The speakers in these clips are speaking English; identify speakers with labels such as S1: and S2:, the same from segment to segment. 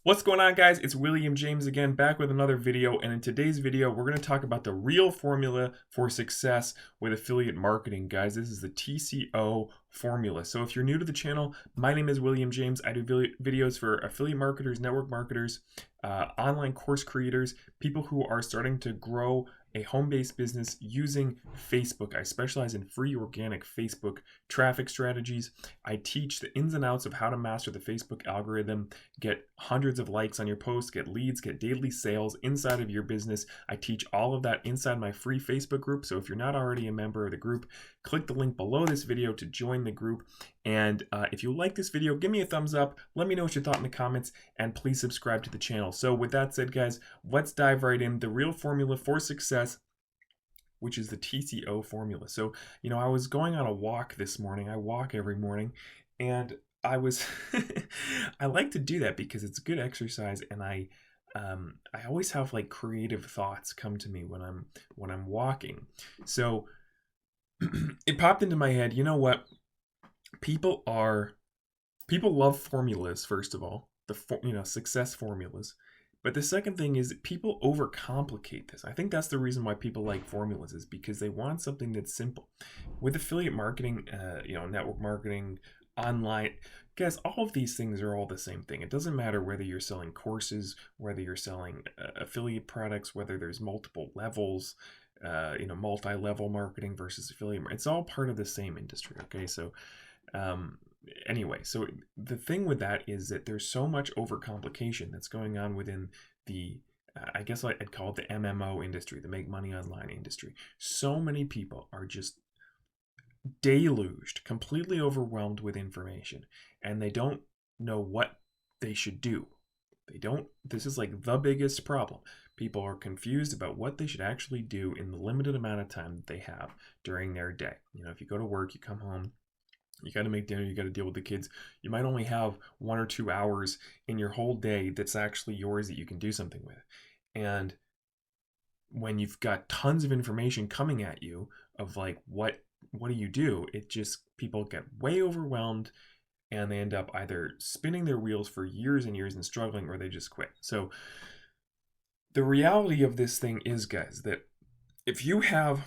S1: What's going on, guys? It's William James again, back with another video, and in today's video we're going to talk about the real formula for success with affiliate marketing. Guys, this is the T+C+O formula. So if you're new to the channel, my name is William James. I do videos for affiliate marketers, network marketers, online course creators, people who are starting to grow a home-based business using Facebook. I specialize in free organic Facebook traffic strategies. I teach the ins and outs of how to master the Facebook algorithm, get hundreds of likes on your posts, get leads, get daily sales inside of your business. I teach all of that inside my free Facebook group. So if you're not already a member of the group, click the link below this video to join the group. And if you like this video, give me a thumbs up. Let me know what you thought in the comments, and please subscribe to the channel. So with that said, guys, let's dive right in. The real formula for success, which is the T+C+O formula. So, I was going on a walk this morning. I walk every morning, and I was, I like to do that because it's good exercise, and I always have like creative thoughts come to me when I'm walking. So it popped into my head, you know what? People love formulas, first of all, success formulas. But the second thing is people overcomplicate this. I think that's the reason why people like formulas, is because they want something that's simple. With affiliate marketing, network marketing, online, guys, all of these things are all the same thing. It doesn't matter whether you're selling courses, whether you're selling affiliate products, whether there's multiple levels, multi-level marketing versus affiliate. It's all part of the same industry. Okay, so anyway, so the thing with that is that there's so much overcomplication that's going on within the I guess I'd call it the MMO industry, the make money online industry. So many people are just deluged, completely overwhelmed with information, and they don't know what they should do. This is like the biggest problem. People are confused about what they should actually do in the limited amount of time that they have during their day. If you go to work, you come home, you got to make dinner, you got to deal with the kids. You might only have 1 or 2 hours in your whole day that's actually yours that you can do something with. And when you've got tons of information coming at you of like, what do you do? It just, people get way overwhelmed, and they end up either spinning their wheels for years and years and struggling, or they just quit. So the reality of this thing is, guys, that if you have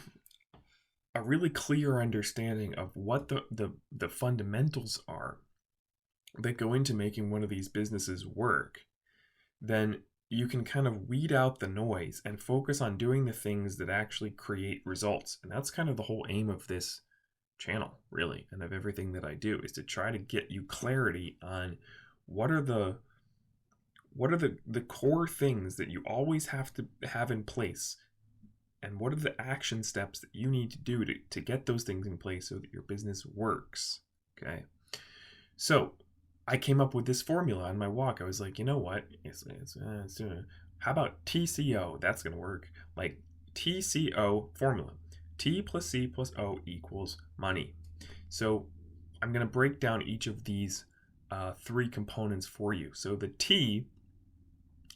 S1: a really clear understanding of what the fundamentals are that go into making one of these businesses work, then you can kind of weed out the noise and focus on doing the things that actually create results. And that's kind of the whole aim of this channel, really, and of everything that I do, is to try to get you clarity on what are the core things that you always have to have in place, and what are the action steps that you need to do to get those things in place so that your business works. Okay, so I came up with this formula on my walk. I was like, you know what, how about T+C+O? That's gonna work. Like, T+C+O formula. T+C+O equals money. So I'm going to break down each of these 3 components for you. So the T,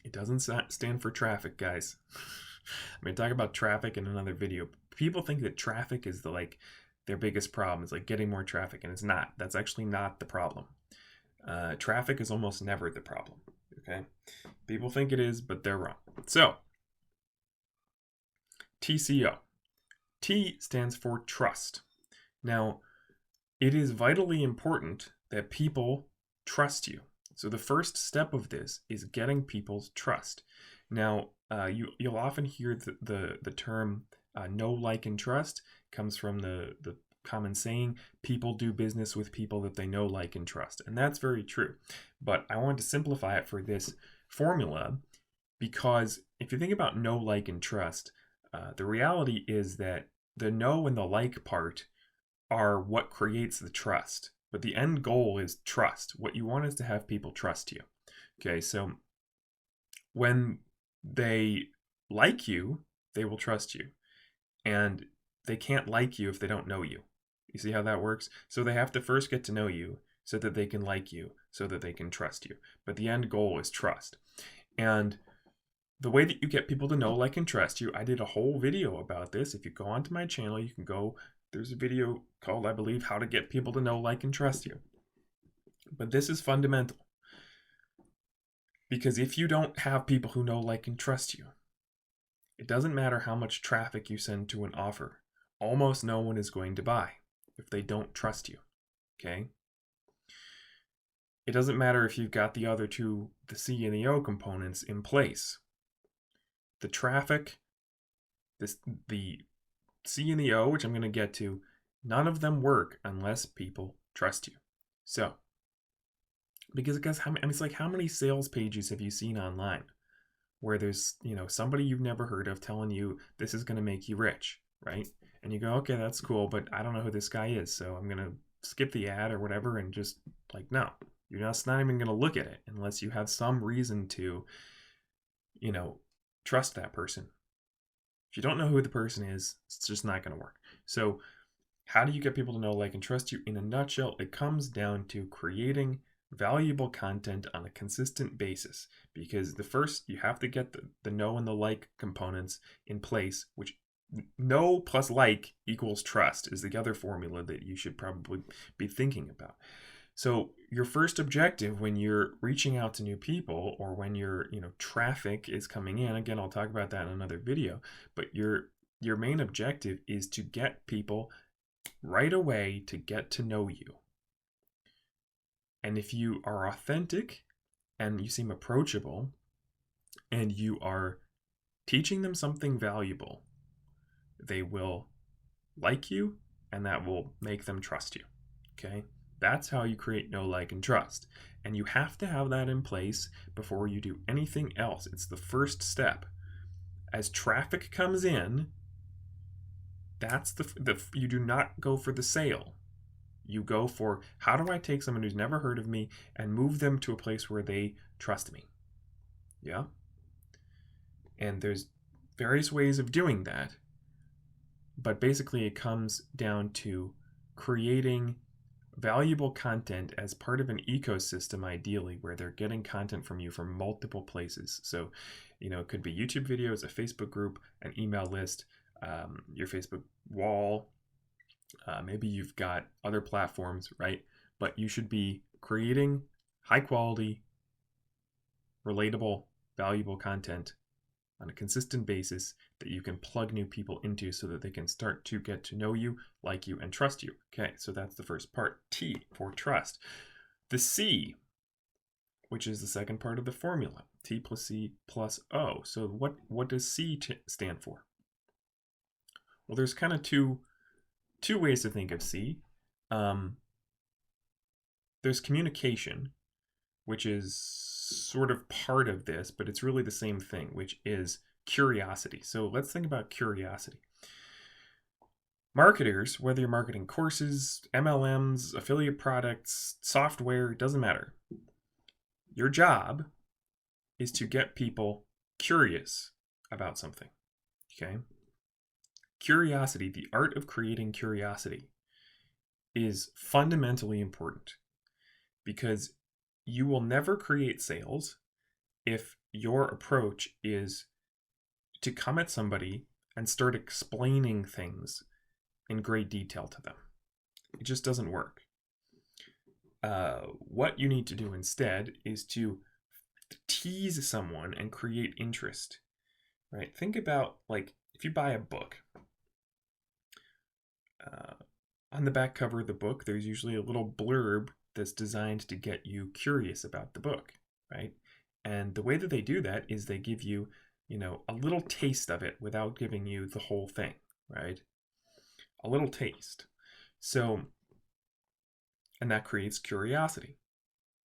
S1: it doesn't stand for traffic, guys. I'm going to talk about traffic in another video. People think that traffic is their biggest problem. It's like getting more traffic, and it's not. That's actually not the problem. Traffic is almost never the problem. Okay, people think it is, but they're wrong. So T+C+O. T stands for trust. Now, it is vitally important that people trust you. So the first step of this is getting people's trust. Now, you'll often hear the term know, like, and trust. It comes from the common saying, people do business with people that they know, like, and trust. And that's very true. But I want to simplify it for this formula, because if you think about know, like, and trust, the reality is that the know and the like part are what creates the trust. But the end goal is trust. What you want is to have people trust you. Okay, so when they like you, they will trust you. And they can't like you if they don't know you. You see how that works? So they have to first get to know you so that they can like you, so that they can trust you. But the end goal is trust. And the way that you get people to know, like, and trust you, I did a whole video about this. If you go onto my channel, you can go, there's a video called, I believe, How to Get People to Know, Like, and Trust You. But this is fundamental. Because if you don't have people who know, like, and trust you, it doesn't matter how much traffic you send to an offer. Almost no one is going to buy if they don't trust you, okay? It doesn't matter if you've got the other two, the C and the O components in place. The traffic, the C and the O, which I'm going to get to, none of them work unless people trust you. So, because guys, it's like, how many sales pages have you seen online where there's, somebody you've never heard of telling you this is going to make you rich, right? And you go, okay, that's cool, but I don't know who this guy is, so I'm going to skip the ad or whatever and just, like, no, you're just not even going to look at it unless you have some reason to, trust that person. If you don't know who the person is, it's just not going to work. So how do you get people to know, like, and trust you? In a nutshell, it comes down to creating valuable content on a consistent basis, because you have to get the know and the like components in place, which know plus like equals trust is the other formula that you should probably be thinking about. So your first objective when you're reaching out to new people, or when your traffic is coming in, again, I'll talk about that in another video, but your main objective is to get people right away to get to know you. And if you are authentic and you seem approachable and you are teaching them something valuable, they will like you, and that will make them trust you. Okay? That's how you create know, like, and trust. And you have to have that in place before you do anything else. It's the first step. As traffic comes in, that's you do not go for the sale. You go for, how do I take someone who's never heard of me and move them to a place where they trust me? Yeah? And there's various ways of doing that. But basically it comes down to creating valuable content as part of an ecosystem, ideally, where they're getting content from you from multiple places. So, it could be YouTube videos, a Facebook group, an email list, your Facebook wall. Maybe you've got other platforms, right? But you should be creating high quality, relatable, valuable content on a consistent basis that you can plug new people into so that they can start to get to know you, like you, and trust you. Okay, so that's the first part. T for trust. The C, which is the second part of the formula, T+C+O. So what does C stand for? Well, there's kind of two ways to think of C. There's communication, which is sort of part of this, but it's really the same thing, which is curiosity. So let's think about curiosity. Marketers, whether you're marketing courses, MLMs, affiliate products, software, it doesn't matter. Your job is to get people curious about something, okay? Curiosity, the art of creating curiosity, is fundamentally important, because you will never create sales if your approach is to come at somebody and start explaining things in great detail to them. It just doesn't work. What you need to do instead is to tease someone and create interest, right? Think about, like, if you buy a book, on the back cover of the book, there's usually a little blurb that's designed to get you curious about the book, right? And the way that they do that is they give you, a little taste of it without giving you the whole thing, right? A little taste. So, and that creates curiosity.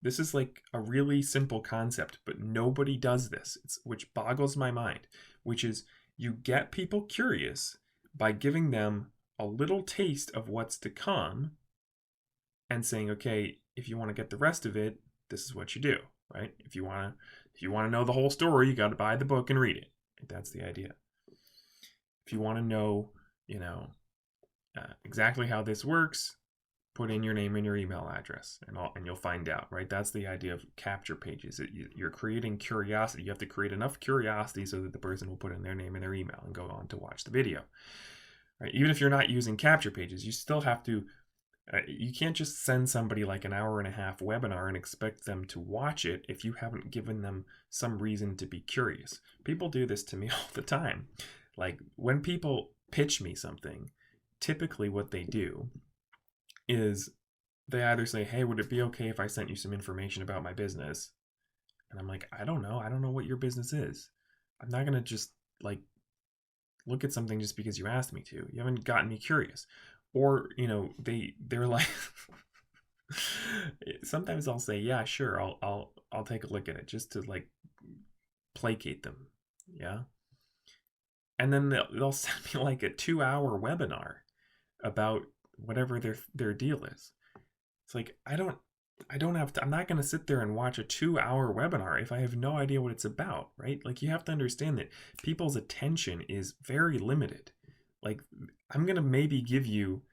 S1: This is like a really simple concept, but nobody does this, which boggles my mind, which is you get people curious by giving them a little taste of what's to come and saying, okay, if you want to get the rest of it, this is what you do, right? If you want to know the whole story, you got to buy the book and read it. That's the idea. If you want to know, exactly how this works, put in your name and your email address, and you'll find out, right? That's the idea of capture pages. You're creating curiosity. You have to create enough curiosity so that the person will put in their name and their email and go on to watch the video. Right? Even if you're not using capture pages, you still have to You can't just send somebody like an hour and a half webinar and expect them to watch it if you haven't given them some reason to be curious. People do this to me all the time. Like when people pitch me something, typically what they do is they either say, hey, would it be okay if I sent you some information about my business? And I'm like, I don't know. I don't know what your business is. I'm not going to just like look at something just because you asked me to. You haven't gotten me curious. Or, they're like sometimes I'll say, yeah, sure, I'll take a look at it just to like placate them. Yeah. And then they'll send me like a 2-hour webinar about whatever their deal is. It's like I don't have to. I'm not going to sit there and watch a 2-hour webinar if I have no idea what it's about, right? Like you have to understand that people's attention is very limited. Like I'm going to maybe give you,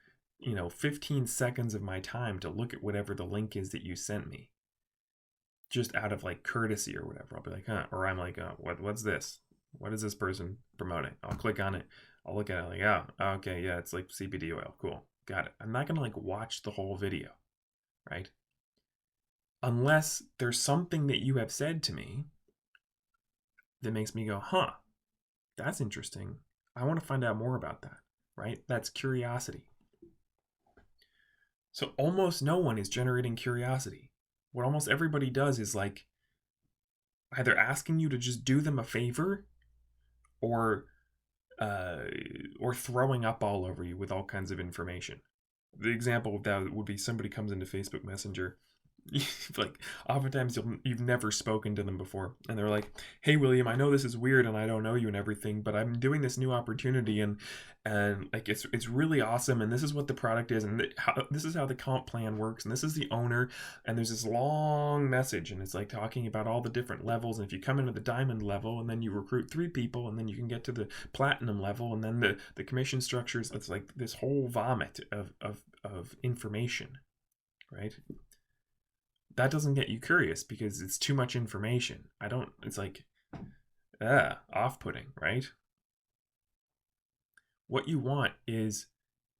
S1: 15 seconds of my time to look at whatever the link is that you sent me, just out of like courtesy or whatever. I'll be like, huh? Or I'm like, what's this? What is this person promoting? I'll click on it. I'll look at it like, oh, okay, yeah, it's like CBD oil. Cool, got it. I'm not going to like watch the whole video, right? Unless there's something that you have said to me that makes me go, huh, that's interesting. I want to find out more about that, right? That's curiosity. So almost no one is generating curiosity. What almost everybody does is like either asking you to just do them a favor or throwing up all over you with all kinds of information. The example of that would be somebody comes into Facebook Messenger. Like oftentimes you've never spoken to them before and they're like, hey William, I know this is weird and I don't know you and everything, but I'm doing this new opportunity and like it's really awesome and this is what the product is and this is how the comp plan works and this is the owner and there's this long message and it's like talking about all the different levels, and if you come into the diamond level and then you recruit 3 people and then you can get to the platinum level and then the commission structures, it's like this whole vomit of information, right? That doesn't get you curious because it's too much information. It's like, off-putting, right? What you want is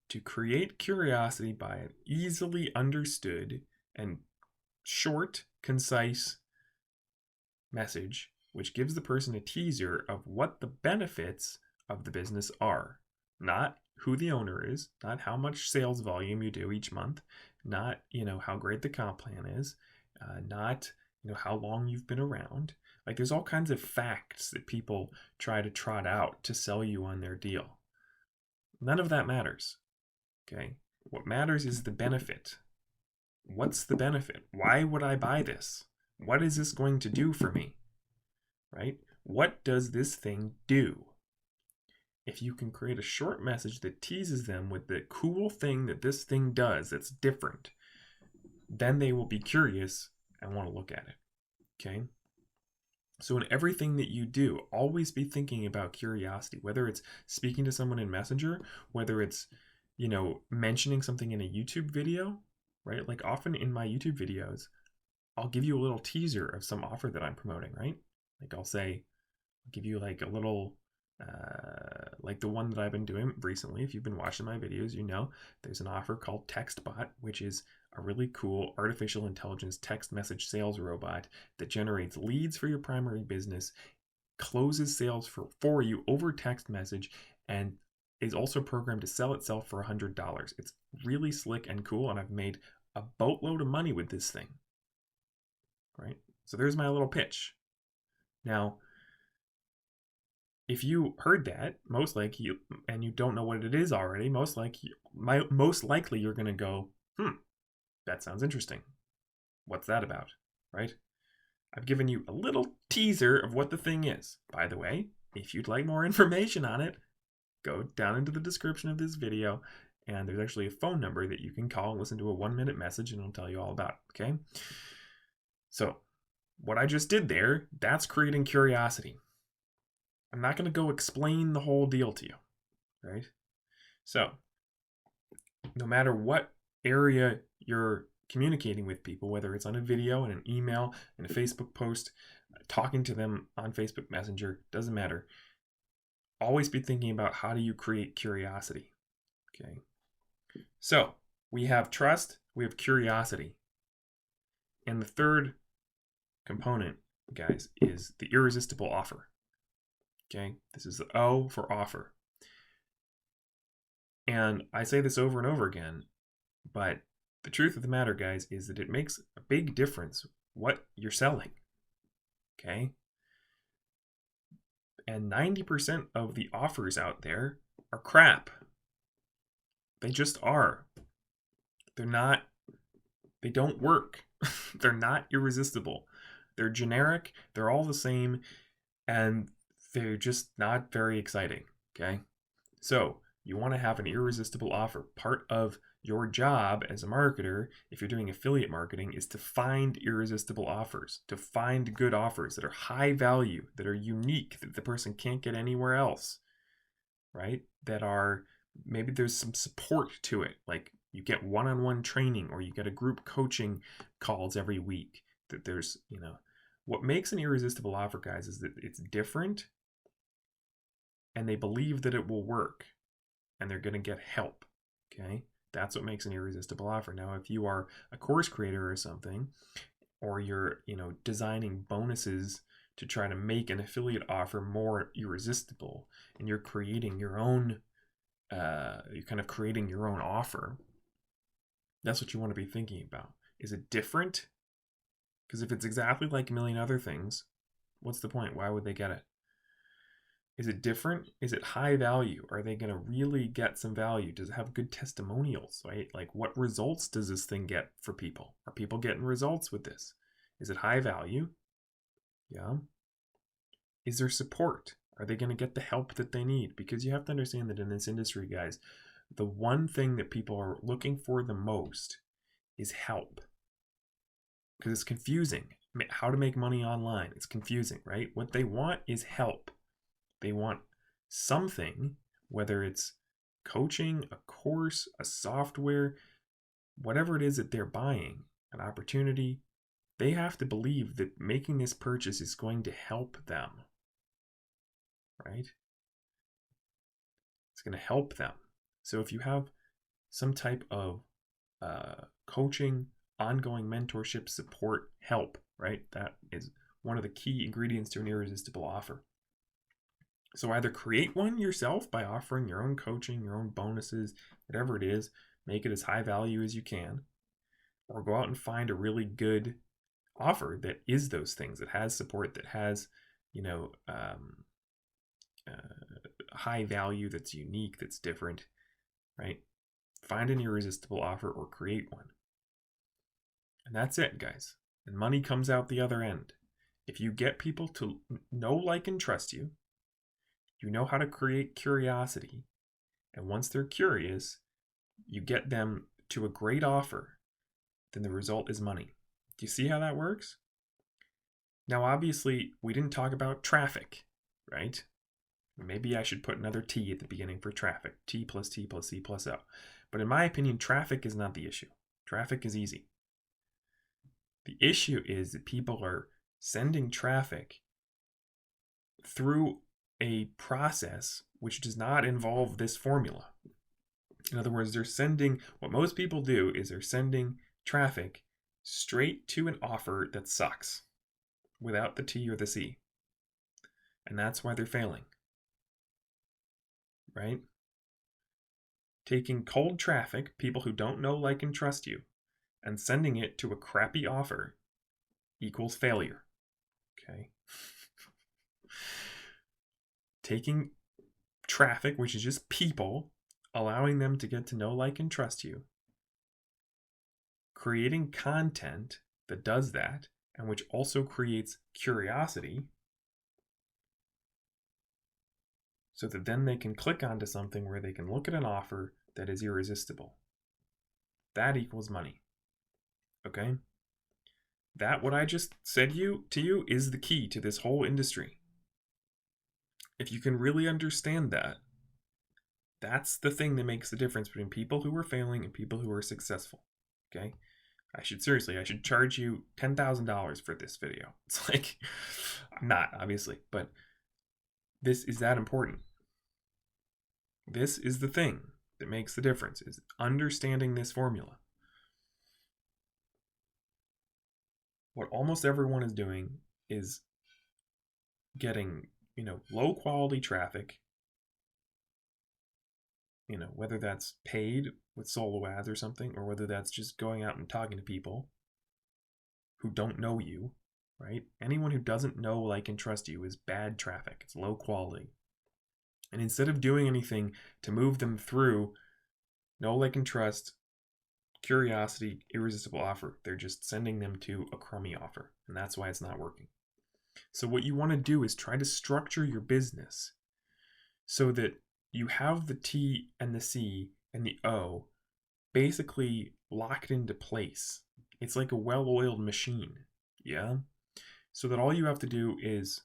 S1: to create curiosity by an easily understood and short, concise message, which gives the person a teaser of what the benefits of the business are. Not who the owner is, not how much sales volume you do each month, not, how great the comp plan is, not, how long you've been around. Like there's all kinds of facts that people try to trot out to sell you on their deal. None of that matters, okay? What matters is the benefit. What's the benefit? Why would I buy this? What is this going to do for me, right? What does this thing do? If you can create a short message that teases them with the cool thing that this thing does that's different, then they will be curious and want to look at it, okay? So in everything that you do, always be thinking about curiosity, whether it's speaking to someone in Messenger, whether it's, mentioning something in a YouTube video, right? Like often in my YouTube videos, I'll give you a little teaser of some offer that I'm promoting, right? Like I'll give you like a little, like the one that I've been doing recently. If you've been watching my videos, there's an offer called Textbot, which is a really cool artificial intelligence text message sales robot that generates leads for your primary business, closes sales for you over text message, and is also programmed to sell itself for $100. It's really slick and cool, and I've made a boatload of money with this thing, right? So there's my little pitch. Now, if you heard that, most likely, and you don't know what it is already, most likely you're going to go, that sounds interesting. What's that about, right? I've given you a little teaser of what the thing is. By the way, if you'd like more information on it, go down into the description of this video, and there's actually a phone number that you can call and listen to a 1-minute message, and it'll tell you all about it, okay? So, what I just did there, that's creating curiosity. I'm not going to go explain the whole deal to you, right? So, no matter what area you're communicating with people, whether it's on a video, in an email, in a Facebook post, talking to them on Facebook Messenger, doesn't matter. Always be thinking about how do you create curiosity, okay? So, We have trust, we have curiosity. And the third component, guys, is the irresistible offer. Okay, this is the O for offer. And I say this over and over again, but the truth of the matter, guys, is that it makes a big difference what you're selling. Okay? And 90% of the offers out there are crap. They just are. They don't work. They're not irresistible. They're generic, they're all the same, and they're just not very exciting. Okay? So, you want to have an irresistible offer. Part of your job as a marketer, if you're doing affiliate marketing, is to find irresistible offers, to find good offers that are high value, that are unique, that the person can't get anywhere else, right? That are, maybe there's some support to it, like you get one-on-one training or you get a group coaching calls every week, that there's, what makes an irresistible offer, guys, is that it's different and they believe that it will work. And they're going to get help. Okay, that's what makes an irresistible offer. Now, if you are a course creator or something, or you're designing bonuses to try to make an affiliate offer more irresistible, and you're creating your own, you're kind of creating your own offer. That's what you want to be thinking about. Is it different? Because if it's exactly like a million other things, what's the point? Why would they get it? Is it different? Is it high value? Are they going to really get some value? Does it have good testimonials, right? Like, what results does this thing get for people? Are people getting results with this? Is it high value? Yeah. Is there support? Are they going to get the help that they need? Because you have to understand that in this industry, guys, the one thing that people are looking for the most is help. Because it's confusing. How to make money online, it's confusing, right? What they want is help. They want something, whether it's coaching, a course, a software, whatever it is that they're buying, an opportunity. They have to believe that making this purchase is going to help them, right? It's going to help them. So if you have some type of coaching, ongoing mentorship, support, help, right? That is one of the key ingredients to an irresistible offer. So either create one yourself by offering your own coaching, your own bonuses, whatever it is, make it as high value as you can, or go out and find a really good offer that is those things, that has support, that has, high value, that's unique, that's different, right? Find an irresistible offer or create one. And that's it, guys. And money comes out the other end. If you get people to know, like, and trust you, you know how to create curiosity. And once they're curious, you get them to a great offer, then the result is money. Do you see how that works? Now, obviously, we didn't talk about traffic, right? Maybe I should put another T at the beginning for traffic. T+C+O. But in my opinion, traffic is not the issue. Traffic is easy. The issue is that people are sending traffic through a process which does not involve this formula. In other words, what most people do is they're sending traffic straight to an offer that sucks without the T or the C. And that's why they're failing, right? Taking cold traffic, people who don't know, like, and trust you, and sending it to a crappy offer equals failure, okay? Taking traffic, which is just people, allowing them to get to know, like, and trust you, creating content that does that, and which also creates curiosity, so that then they can click onto something where they can look at an offer that is irresistible. That equals money, okay? That, what I just said to you, is the key to this whole industry. If you can really understand that, that's the thing that makes the difference between people who are failing and people who are successful, okay? I should charge you $10,000 for this video. It's like, I'm not, obviously, but this is that important. This is the thing. that makes the difference, is understanding this formula. What almost everyone is doing is getting, low quality traffic, whether that's paid with solo ads or something, or whether that's just going out and talking to people who don't know you, right? Anyone who doesn't know, like, and trust you is bad traffic. It's low quality. And instead of doing anything to move them through know, like, and trust, curiosity, irresistible offer, they're just sending them to a crummy offer. And that's why it's not working. So what you want to do is try to structure your business so that you have the T and the C and the O basically locked into place. It's like a well-oiled machine, yeah? So that all you have to do is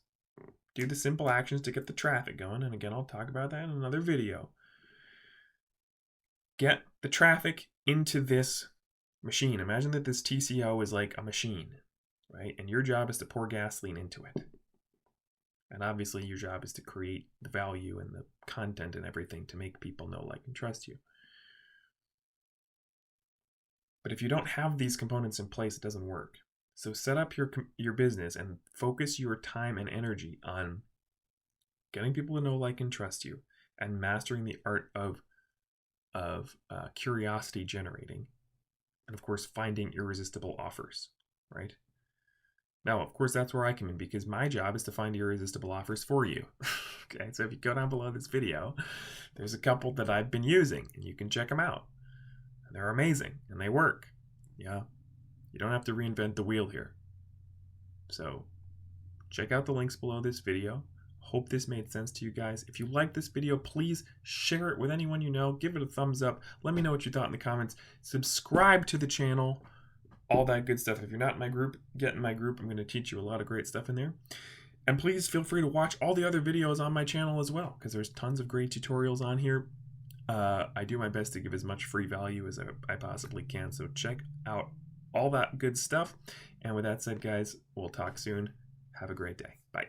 S1: do the simple actions to get the traffic going. And again, I'll talk about that in another video. Get the traffic into this machine. Imagine that this TCO is like a machine, right? And your job is to pour gasoline into it. And obviously your job is to create the value and the content and everything to make people know, like, and trust you. But if you don't have these components in place, it doesn't work. So set up your business and focus your time and energy on getting people to know, like, and trust you, and mastering the art of curiosity generating, and of course finding irresistible offers, right? Now, of course, that's where I come in, because my job is to find irresistible offers for you. Okay, so if you go down below this video, there's a couple that I've been using, and you can check them out. They're amazing, and they work. Yeah, you don't have to reinvent the wheel here. So check out the links below this video. Hope this made sense to you guys. If you like this video, please share it with anyone you know. Give it a thumbs up. Let me know what you thought in the comments. Subscribe to the channel. All that good stuff. If you're not in my group, get in my group. I'm going to teach you a lot of great stuff in there. And please feel free to watch all the other videos on my channel as well, because there's tons of great tutorials on here. I do my best to give as much free value as I possibly can. So check out all that good stuff. And with that said, guys, we'll talk soon. Have a great day. Bye.